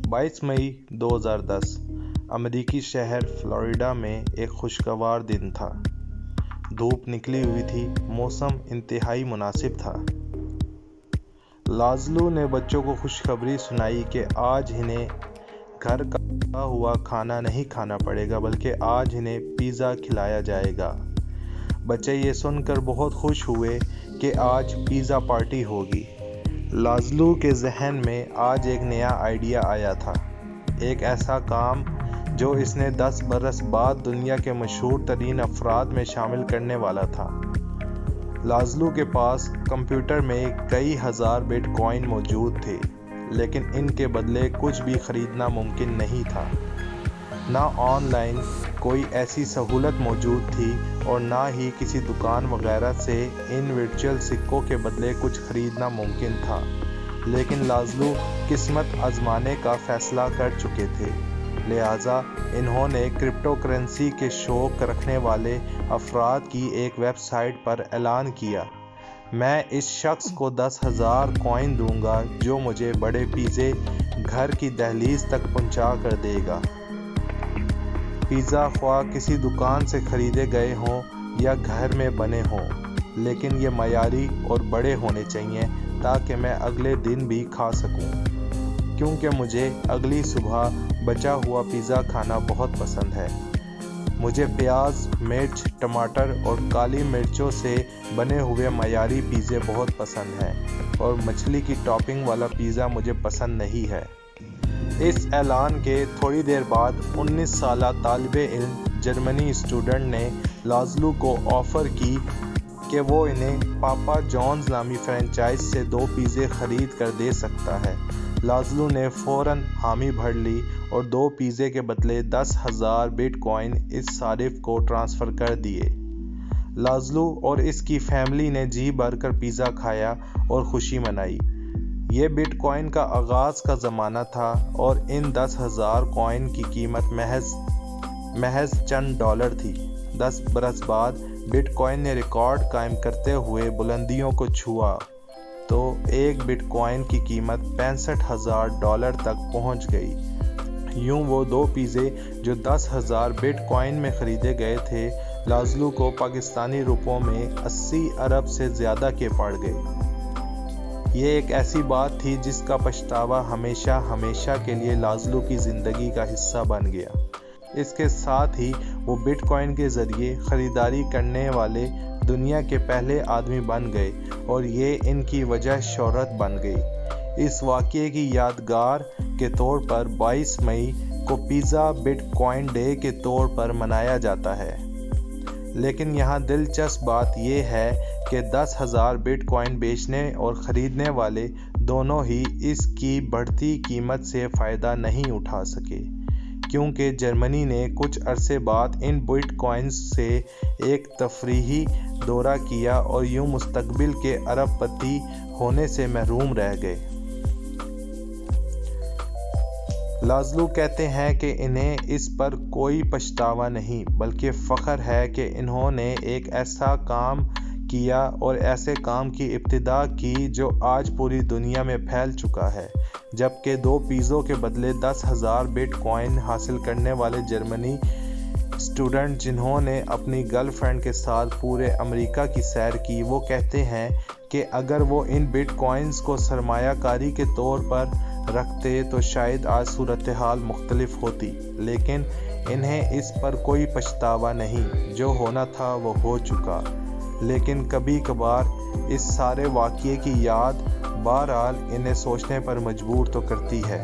22 मई 2010 अमेरिकी शहर फ्लोरिडा में एक खुशगवार दिन था। धूप निकली हुई थी, मौसम इंतहाई मुनासिब था। लाज़लू ने बच्चों को खुशखबरी सुनाई कि आज इन्हें घर का पका हुआ खाना नहीं खाना पड़ेगा, बल्कि आज इन्हें पिज़्ज़ा खिलाया जाएगा। बच्चे ये सुनकर बहुत खुश हुए कि आज पिज़्ज़ा पार्टी होगी। लाज़लू के जहन में आज एक नया आइडिया आया था, एक ऐसा काम जो इसने 10 बरस बाद दुनिया के मशहूर तरीन अफराद में शामिल करने वाला था। लाज़लू के पास कंप्यूटर में कई हज़ार बिटकॉइन मौजूद थे, लेकिन इनके बदले कुछ भी खरीदना मुमकिन नहीं था। ना ऑनलाइन कोई ऐसी सहूलत मौजूद थी और ना ही किसी दुकान वगैरह से इन वर्चुअल सिक्कों के बदले कुछ खरीदना मुमकिन था। लेकिन लाज़लू किस्मत आजमाने का फैसला कर चुके थे, लिहाजा इन्होंने क्रिप्टो करेंसी के शौक रखने वाले अफराद की एक वेबसाइट पर ऐलान किया, मैं इस शख्स को 10,000 कॉइन दूंगा जो मुझे बड़े पिज़्ज़े घर की दहलीज तक पहुंचा कर देगा। पिज़्ज़ा ख्वाह किसी दुकान से खरीदे गए हों या घर में बने हों, लेकिन ये मयारी और बड़े होने चाहिए ताकि मैं अगले दिन भी खा सकूं, क्योंकि मुझे अगली सुबह बचा हुआ पिज़्ज़ा खाना बहुत पसंद है। मुझे प्याज, मिर्च, टमाटर और काली मिर्चों से बने हुए मयारी पिज़्ज़े बहुत पसंद हैं और मछली की टॉपिंग वाला पिज़्ज़ा मुझे पसंद नहीं है। इस ऐलान के थोड़ी देर बाद 19 साला तालिबे इल्म जर्मनी स्टूडेंट ने लाज़लू को ऑफ़र की कि वो इन्हें पापा जॉन्स नामी फ्रेंचाइज से 2 पिज़्ज़े खरीद कर दे सकता है। लाज़लू ने फ़ौरन हामी भर ली और 2 पिज़्ज़े के बदले 10,000 बिटकॉइन इस सारिफ को ट्रांसफ़र कर दिए। लाज़लू और इसकी फैमिली ने जी भरकर पिज़्ज़ा खाया और खुशी मनाई। ये बिटकॉइन का आगाज़ का ज़माना था और इन 10,000 कॉइन की कीमत महज चंद डॉलर थी। 10 बरस बाद बिटकॉइन ने रिकॉर्ड कायम करते हुए बुलंदियों को छुआ तो एक बिटकॉइन की कीमत $65,000 तक पहुंच गई। यूं वो 2 पिज़्ज़े जो 10,000 बिटकॉइन में ख़रीदे गए थे, लाज़लू को पाकिस्तानी रुपयों में 80 अरब से ज़्यादा के पड़ गए। ये एक ऐसी बात थी जिसका पछतावा हमेशा के लिए लाज़लू की ज़िंदगी का हिस्सा बन गया। इसके साथ ही वो बिटकॉइन के ज़रिए ख़रीदारी करने वाले दुनिया के पहले आदमी बन गए और ये इनकी वजह शोहरत बन गई। इस वाक़ये की यादगार के तौर पर 22 मई को पिज़्ज़ा बिटकॉइन डे के तौर पर मनाया जाता है। लेकिन यहाँ दिलचस्प बात यह है कि 10,000 बिटकॉइन बेचने और ख़रीदने वाले दोनों ही इसकी बढ़ती कीमत से फ़ायदा नहीं उठा सके, क्योंकि जर्मनी ने कुछ अरसे बाद इन बिटकॉइंस से एक तफरीही दौरा किया और यूं मुस्तकबिल के अरबपति होने से महरूम रह गए। लाज़लू कहते हैं कि इन्हें इस पर कोई पछतावा नहीं, बल्कि फ़ख्र है कि इन्होंने एक ऐसा काम किया और ऐसे काम की इब्तिदा की जो आज पूरी दुनिया में फैल चुका है। जबकि 2 पिज़्ज़ों के बदले 10,000 बिटकॉइन हासिल करने वाले जर्मनी स्टूडेंट जिन्होंने अपनी गर्लफ्रेंड के साथ पूरे अमेरिका की सैर की, वो कहते हैं कि अगर वो इन बिटकॉइंस को सरमायाकारी के तौर पर रखते तो शायद आज सूरत हाल मुख्तलिफ होती, लेकिन इन्हें इस पर कोई पछतावा नहीं, जो होना था वो हो चुका। लेकिन कभी कभार इस सारे वाक़ये की याद बहरहाल इन्हें सोचने पर मजबूर तो करती है।